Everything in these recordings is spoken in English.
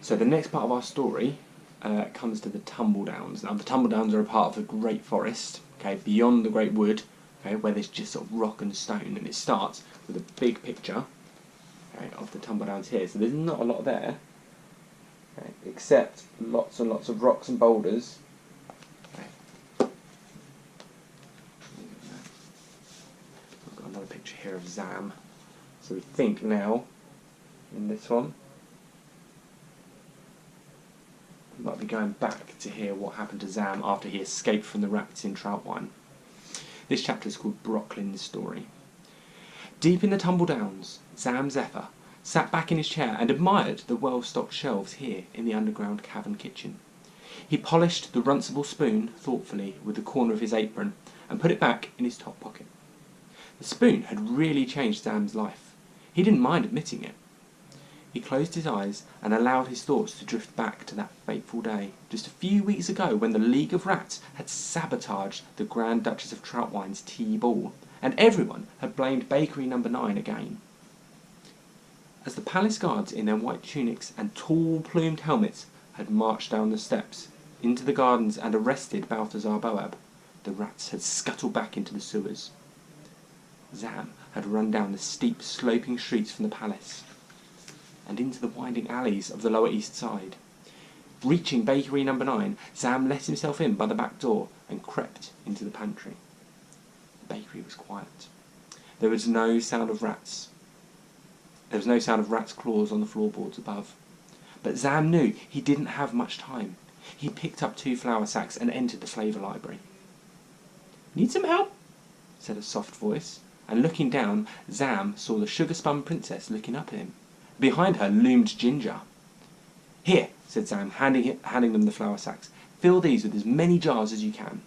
So the next part of our story comes to the Tumble Downs. Now the Tumble Downs are a part of the Great Forest, okay, beyond the Great Wood, okay, where there's just sort of rock and stone, and it starts with a big picture, okay, of the Tumble Downs here. So there's not a lot there, okay, except lots and lots of rocks and boulders. Okay. I've got another picture here of Zam. So we think now, in this one, we might be going back to hear what happened to Zam after he escaped from the rats in Troutwine. This chapter is called Brocklin's Story. Deep in the Tumble Downs, Zam Zephyr sat back in his chair and admired the well-stocked shelves here in the underground cavern kitchen. He polished the runcible spoon thoughtfully with the corner of his apron and put it back in his top pocket. The spoon had really changed Zam's life. He didn't mind admitting it. He closed his eyes and allowed his thoughts to drift back to that fateful day, just a few weeks ago, when the League of Rats had sabotaged the Grand Duchess of Troutwine's tea ball, and everyone had blamed Bakery No. 9 again. As the palace guards in their white tunics and tall plumed helmets had marched down the steps into the gardens and arrested Balthazar Boab, the rats had scuttled back into the sewers. Zam had run down the steep sloping streets from the palace and into the winding alleys of the Lower East Side. Reaching Bakery No. 9, Zam let himself in by the back door and crept into the pantry. The bakery was quiet. There was no sound of rats. There was no sound of rats' claws on the floorboards above. But Zam knew he didn't have much time. He picked up 2 flour sacks and entered the flavour library. "Need some help?" said a soft voice, and looking down, Zam saw the sugar-spun princess looking up at him. Behind her loomed Ginger. "Here," said Zam, handing them the flour sacks. "Fill these with as many jars as you can."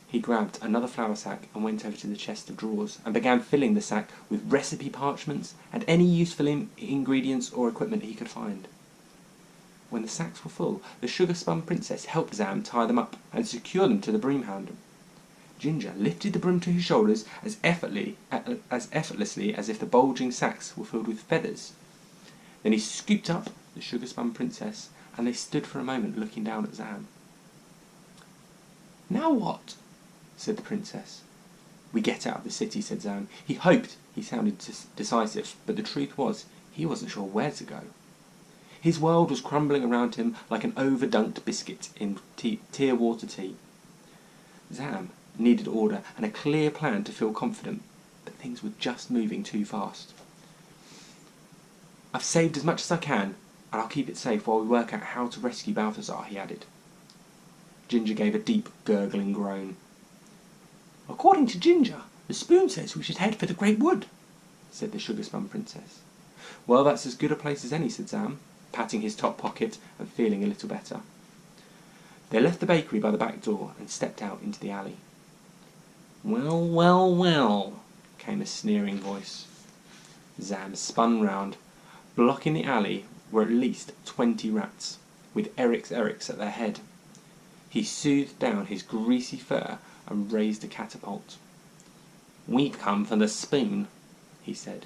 He grabbed another flour sack and went over to the chest of drawers and began filling the sack with recipe parchments and any useful ingredients or equipment he could find. When the sacks were full, the sugar-spun princess helped Zam tie them up and secure them to the broom handle. Ginger lifted the broom to his shoulders as effortlessly as if the bulging sacks were filled with feathers. Then he scooped up the sugar-spun princess, and they stood for a moment looking down at Zam. "Now what?" said the princess. "We get out of the city," said Zam. He hoped he sounded decisive, but the truth was he wasn't sure where to go. His world was crumbling around him like an overdunked biscuit in tear-water tea. Zam needed order and a clear plan to feel confident, but things were just moving too fast. "I've saved as much as I can, and I'll keep it safe while we work out how to rescue Balthazar," he added. Ginger gave a deep, gurgling groan. "According to Ginger, the spoon says we should head for the Great Wood," said the sugar-spun princess. "Well, that's as good a place as any," said Zam, patting his top pocket and feeling a little better. They left the bakery by the back door and stepped out into the alley. "Well, well, well," came a sneering voice. Zam spun round. Blocking the alley were at least 20 rats, with Eryx at their head. He soothed down his greasy fur and raised a catapult. "We've come for the spoon," he said.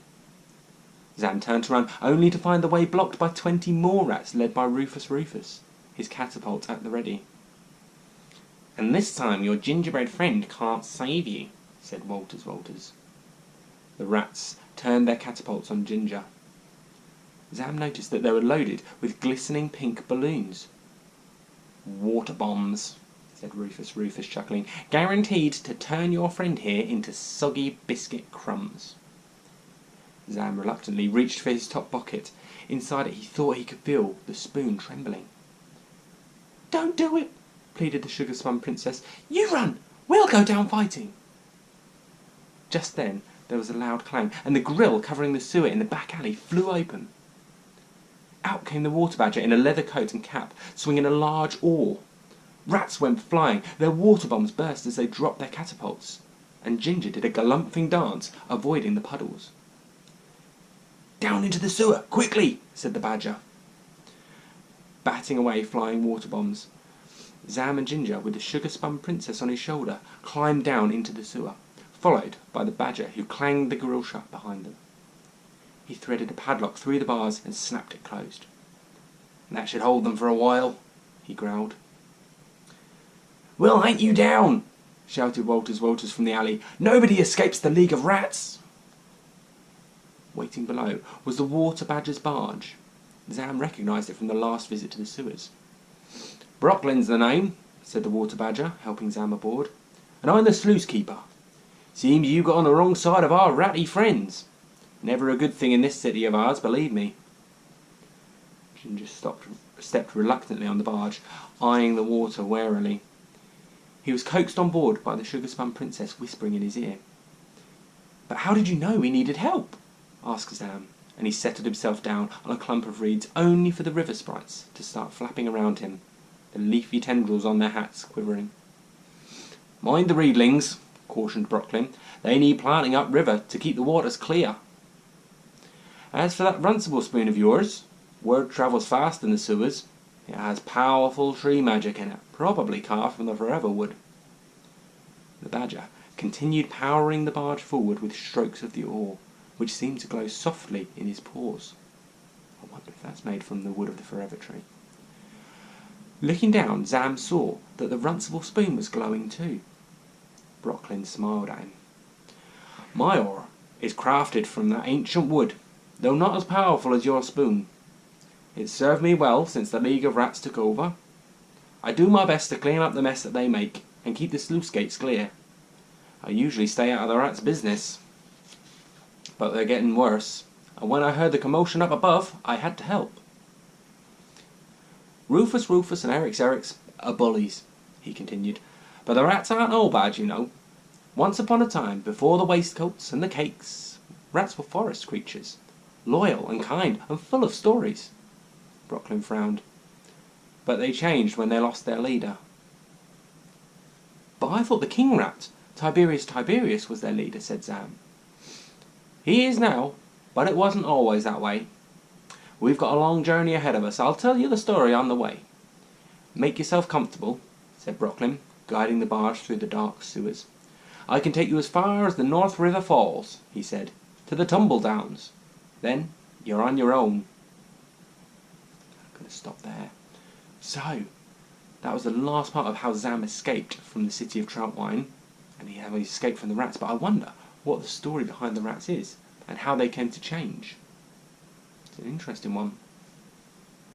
Zam turned around, only to find the way blocked by 20 more rats led by Rufus, his catapult at the ready. "And this time your gingerbread friend can't save you," said Walters. The rats turned their catapults on Ginger. Zam noticed that they were loaded with glistening pink balloons. "Water bombs," said Rufus, chuckling. "Guaranteed to turn your friend here into soggy biscuit crumbs." Zam reluctantly reached for his top pocket. Inside it he thought he could feel the spoon trembling. "Don't do it," pleaded the sugar-spun princess. "You run! We'll go down fighting." Just then there was a loud clang, and the grill covering the sewer in the back alley flew open. Out came the water badger in a leather coat and cap, swinging a large oar. Rats went flying, their water bombs burst as they dropped their catapults, and Ginger did a galumphing dance, avoiding the puddles. "Down into the sewer, quickly!" said the badger, batting away flying water bombs. Zam and Ginger, with the sugar-spun princess on his shoulder, climbed down into the sewer, followed by the badger, who clanged the grill shut behind them. He threaded a padlock through the bars and snapped it closed. That should hold them for a while, he growled. "We'll hunt you down," shouted Walters from the alley. "Nobody escapes the League of Rats." Waiting below was the water badger's barge. Zam recognised it from the last visit to the sewers. "Brocklin's the name," said the water badger, helping Zam aboard. "And I'm the sluice keeper. Seems you got on the wrong side of our ratty friends. Never a good thing in this city of ours, believe me." Ginger stepped reluctantly on the barge, eyeing the water warily. He was coaxed on board by the sugar-spun princess whispering in his ear. "But how did you know we needed help?" asked Zam, and he settled himself down on a clump of reeds only for the river sprites to start flapping around him, the leafy tendrils on their hats quivering. "Mind the reedlings," cautioned Brocklin. "They need planting upriver to keep the waters clear. As for that runcible spoon of yours, word travels fast in the sewers. It has powerful tree magic in it, probably carved from the forever wood." The badger continued powering the barge forward with strokes of the oar, which seemed to glow softly in his paws. I wonder if that's made from the wood of the forever tree. Looking down, Zam saw that the runcible spoon was glowing too. Brocklin smiled at him. "My oar is crafted from that ancient wood, though not as powerful as your spoon. It's served me well since the League of Rats took over. I do my best to clean up the mess that they make and keep the sluice gates clear. I usually stay out of the rats' business, but they're getting worse, and when I heard the commotion up above, I had to help. Rufus and Eric's are bullies," he continued, "but the rats aren't all bad, you know. Once upon a time, before the waistcoats and the cakes, rats were forest creatures, loyal and kind and full of stories." Brocklin frowned. "But they changed when they lost their leader." "But I thought the king rat, Tiberius, was their leader," said Zam. "He is now, but it wasn't always that way. We've got a long journey ahead of us. I'll tell you the story on the way." "Make yourself comfortable," said Brocklin, guiding the barge through the dark sewers. "I can take you as far as the North River Falls," he said, "to the Tumble Downs. Then you're on your own." I'm going to stop there. So, that was the last part of how Zam escaped from the city of Troutwine, and he escaped from the rats. But I wonder what the story behind the rats is, and how they came to change. It's an interesting one.